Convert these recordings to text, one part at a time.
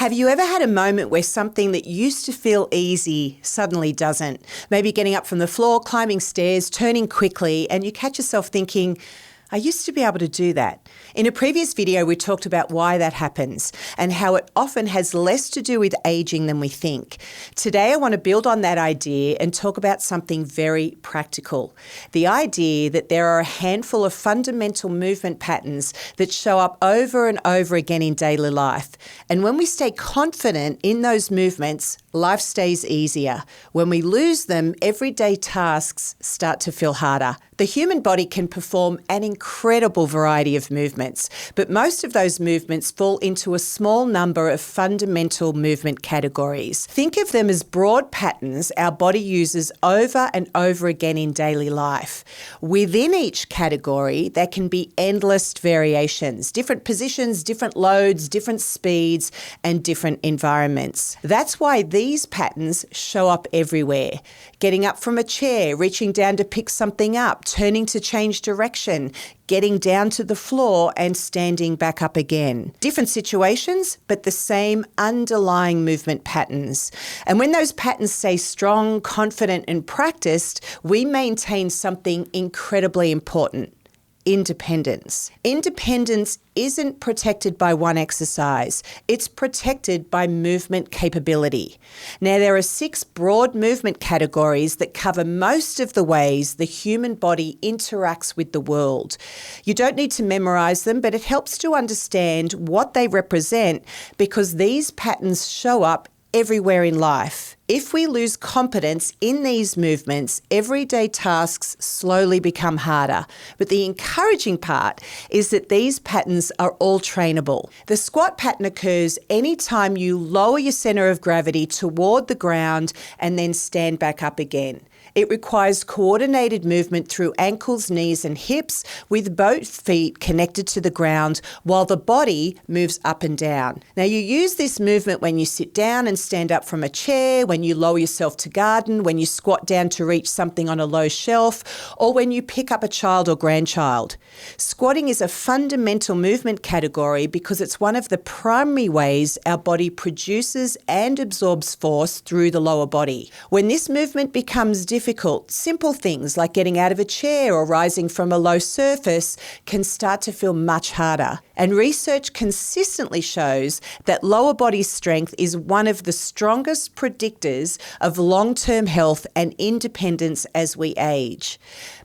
Have you ever had a moment where something that used to feel easy suddenly doesn't? Maybe getting up from the floor, climbing stairs, turning quickly, and you catch yourself thinking, I used to be able to do that. In a previous video, we talked about why that happens and how it often has less to do with aging than we think. Today, I want to build on that idea and talk about something very practical. The idea that there are a handful of fundamental movement patterns that show up over and over again in daily life. And when we stay confident in those movements, life stays easier. When we lose them, everyday tasks start to feel harder. The human body can perform an incredible variety of movements, but most of those movements fall into a small number of fundamental movement categories. Think of them as broad patterns our body uses over and over again in daily life. Within each category, there can be endless variations, different positions, different loads, different speeds, and different environments. That's why these patterns show up everywhere. Getting up from a chair, reaching down to pick something up, turning to change direction, getting down to the floor and standing back up again. Different situations, but the same underlying movement patterns. And when those patterns stay strong, confident, and practiced, we maintain something incredibly important. Independence. Independence isn't protected by one exercise. It's protected by movement capability. Now, there are 6 broad movement categories that cover most of the ways the human body interacts with the world. You don't need to memorize them, but it helps to understand what they represent because these patterns show up everywhere in life. If we lose competence in these movements, everyday tasks slowly become harder. But the encouraging part is that these patterns are all trainable. The squat pattern occurs anytime you lower your center of gravity toward the ground and then stand back up again. It requires coordinated movement through ankles, knees, and hips, with both feet connected to the ground while the body moves up and down. Now, you use this movement when you sit down and stand up from a chair, when you lower yourself to garden, when you squat down to reach something on a low shelf, or when you pick up a child or grandchild. Squatting is a fundamental movement category because it's one of the primary ways our body produces and absorbs force through the lower body. When this movement becomes difficult, simple things like getting out of a chair or rising from a low surface can start to feel much harder. And research consistently shows that lower body strength is one of the strongest predictors of long-term health and independence as we age.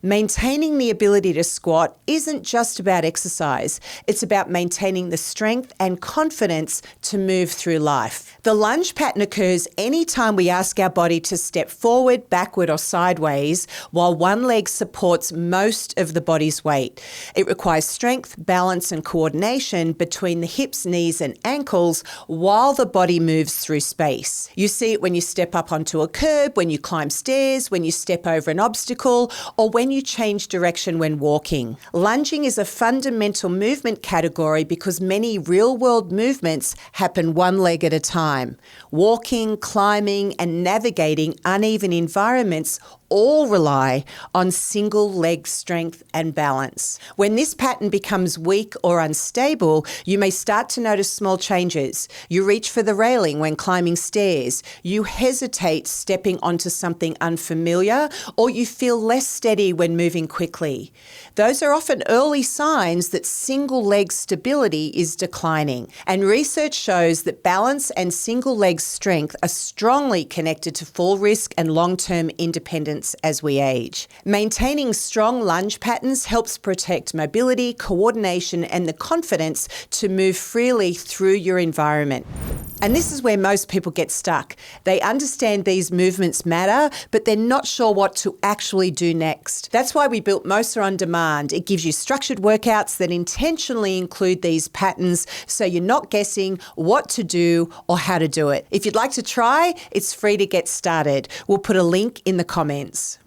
Maintaining the ability to squat isn't just about exercise. It's about maintaining the strength and confidence to move through life. The lunge pattern occurs anytime we ask our body to step forward, backward, or sideways while one leg supports most of the body's weight. It requires strength, balance, and coordination between the hips, knees, and ankles while the body moves through space. You see it when you step up onto a curb, when you climb stairs, when you step over an obstacle, or when you change direction when walking. Lunging is a fundamental movement category because many real-world movements happen one leg at a time. Walking, climbing, and navigating uneven environments all rely on single leg strength and balance. When this pattern becomes weak or unstable, you may start to notice small changes. You reach for the railing when climbing stairs. You hesitate stepping onto something unfamiliar, or you feel less steady when moving quickly. Those are often early signs that single leg stability is declining. And research shows that balance and single leg strength are strongly connected to fall risk and long-term independence as we age. Maintaining strong lunge patterns helps protect mobility, coordination, and the confidence to move freely through your environment. And this is where most people get stuck. They understand these movements matter, but they're not sure what to actually do next. That's why we built MOVE30 On Demand. It gives you structured workouts that intentionally include these patterns so you're not guessing what to do or how to do it. If you'd like to try, it's free to get started. We'll put a link in the comments.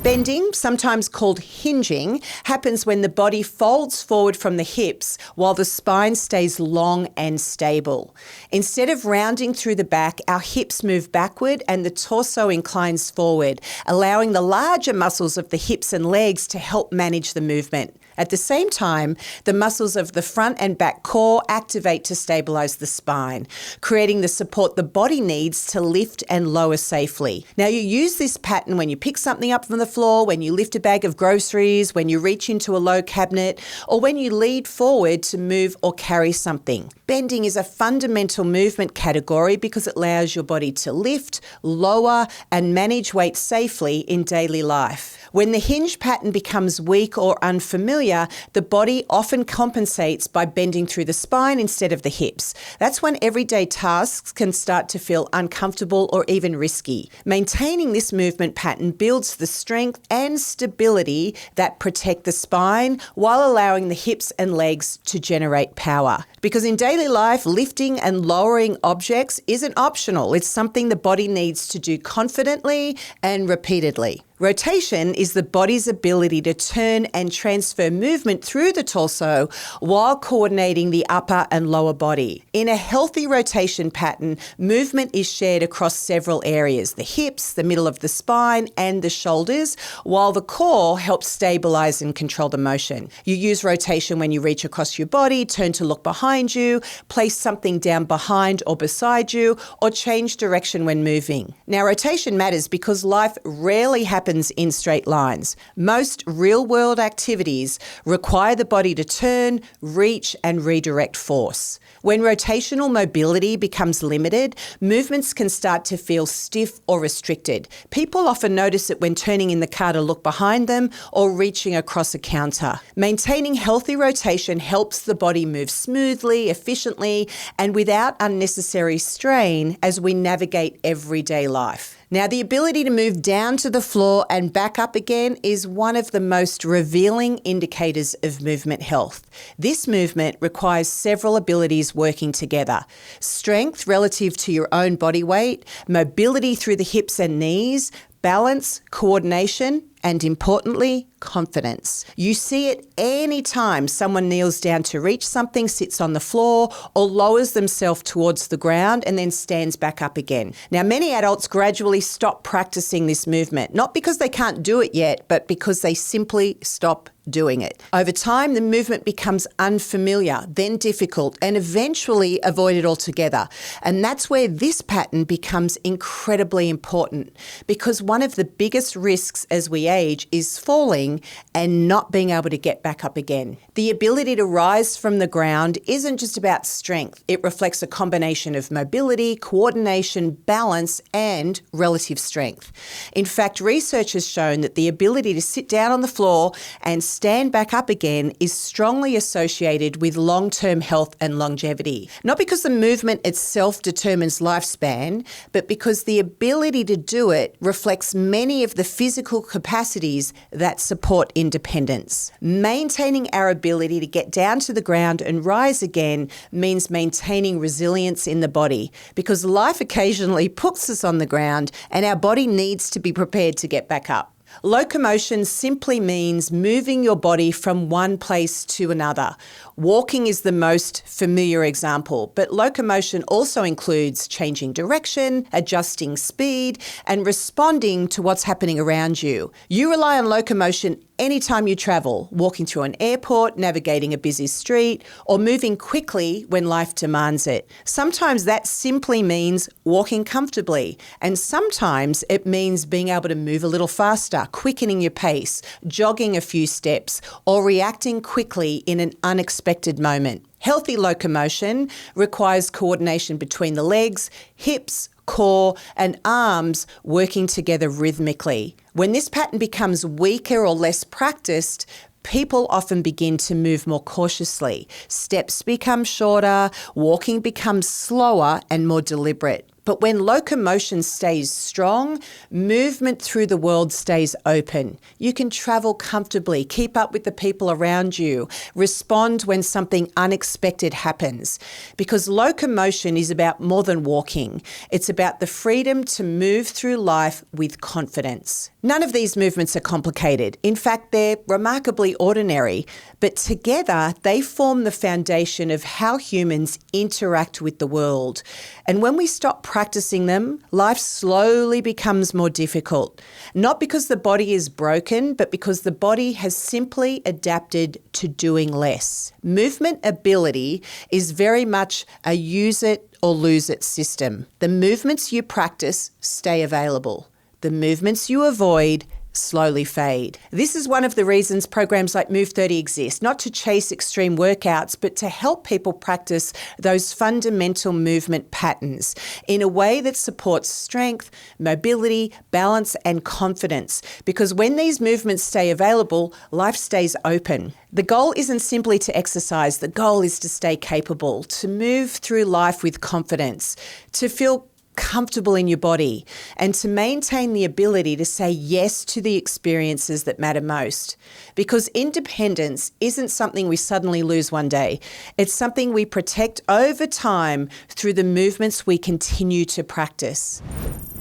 Bending, sometimes called hinging, happens when the body folds forward from the hips while the spine stays long and stable. Instead of rounding through the back, our hips move backward and the torso inclines forward, allowing the larger muscles of the hips and legs to help manage the movement. At the same time, the muscles of the front and back core activate to stabilize the spine, creating the support the body needs to lift and lower safely. Now, you use this pattern when you pick something up from the floor, when you lift a bag of groceries, when you reach into a low cabinet, or when you lead forward to move or carry something. Bending is a fundamental movement category because it allows your body to lift, lower, and manage weight safely in daily life. When the hinge pattern becomes weak or unfamiliar, the body often compensates by bending through the spine instead of the hips. That's when everyday tasks can start to feel uncomfortable or even risky. Maintaining this movement pattern builds the strength and stability that protect the spine while allowing the hips and legs to generate power. Because in daily life, lifting and lowering objects isn't optional. It's something the body needs to do confidently and repeatedly. Rotation is the body's ability to turn and transfer movement through the torso while coordinating the upper and lower body. In a healthy rotation pattern, movement is shared across several areas: the hips, the middle of the spine, and the shoulders, while the core helps stabilize and control the motion. You use rotation when you reach across your body, turn to look behind you, place something down behind or beside you, or change direction when moving. Now, rotation matters because life rarely happens in straight lines. Most real-world activities require the body to turn, reach, and redirect force. When rotational mobility becomes limited, movements can start to feel stiff or restricted. People often notice it when turning in the car to look behind them or reaching across a counter. Maintaining healthy rotation helps the body move smoothly, efficiently, and without unnecessary strain as we navigate everyday life. Now, the ability to move down to the floor and back up again is one of the most revealing indicators of movement health. This movement requires several abilities working together: strength relative to your own body weight, mobility through the hips and knees, balance, coordination, and importantly, confidence. You see it any time someone kneels down to reach something, sits on the floor, or lowers themselves towards the ground and then stands back up again. Now, many adults gradually stop practicing this movement, not because they can't do it yet, but because they simply stop doing it. Over time, the movement becomes unfamiliar, then difficult, and eventually avoided altogether. And that's where this pattern becomes incredibly important, because one of the biggest risks as we age is falling and not being able to get back up again. The ability to rise from the ground isn't just about strength. It reflects a combination of mobility, coordination, balance, and relative strength. In fact, research has shown that the ability to sit down on the floor and stand back up again is strongly associated with long-term health and longevity. Not because the movement itself determines lifespan, but because the ability to do it reflects many of the physical capacities that support independence. Maintaining our ability to get down to the ground and rise again means maintaining resilience in the body, because life occasionally puts us on the ground and our body needs to be prepared to get back up. Locomotion simply means moving your body from one place to another. Walking is the most familiar example, but locomotion also includes changing direction, adjusting speed, and responding to what's happening around you. You rely on locomotion anytime you travel, walking through an airport, navigating a busy street, or moving quickly when life demands it. Sometimes that simply means walking comfortably, and sometimes it means being able to move a little faster, quickening your pace, jogging a few steps, or reacting quickly in an unexpected moment. Healthy locomotion requires coordination between the legs, hips, core, and arms working together rhythmically. When this pattern becomes weaker or less practiced, people often begin to move more cautiously. Steps become shorter, walking becomes slower and more deliberate. But when locomotion stays strong, movement through the world stays open. You can travel comfortably, keep up with the people around you, respond when something unexpected happens. Because locomotion is about more than walking. It's about the freedom to move through life with confidence. None of these movements are complicated. In fact, they're remarkably ordinary. But together, they form the foundation of how humans interact with the world. And when we stop practicing them, life slowly becomes more difficult. Not because the body is broken, but because the body has simply adapted to doing less. Movement ability is very much a use it or lose it system. The movements you practice stay available. The movements you avoid slowly fade. This is one of the reasons programs like MOVE30 exist, not to chase extreme workouts, but to help people practice those fundamental movement patterns in a way that supports strength, mobility, balance, and confidence. Because when these movements stay available, life stays open. The goal isn't simply to exercise, the goal is to stay capable, to move through life with confidence, to feel comfortable in your body, and to maintain the ability to say yes to the experiences that matter most. Because independence isn't something we suddenly lose one day. It's something we protect over time through the movements we continue to practice.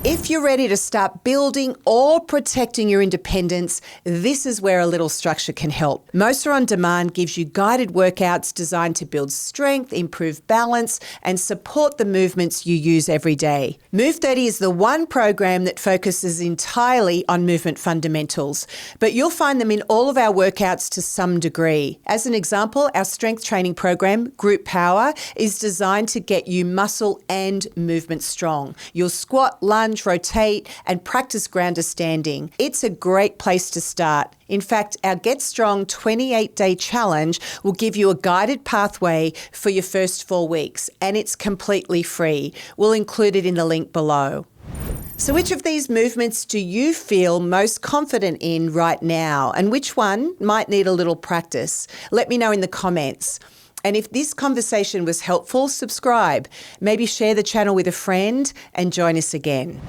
If you're ready to start building or protecting your independence, this is where a little structure can help. Mosa On Demand gives you guided workouts designed to build strength, improve balance, and support the movements you use every day. MOVE30 is the one program that focuses entirely on movement fundamentals, but you'll find them in all of our workouts to some degree. As an example, our strength training program, Group Power, is designed to get you muscle and movement strong. You'll squat, lunge, rotate, and practice grounder standing. It's a great place to start. In fact, our Get Strong 28-day challenge will give you a guided pathway for your first 4 weeks, and it's completely free. We'll include it in the link below. So which of these movements do you feel most confident in right now, and which one might need a little practice? Let me know in the comments. And if this conversation was helpful, subscribe. Maybe share the channel with a friend and join us again.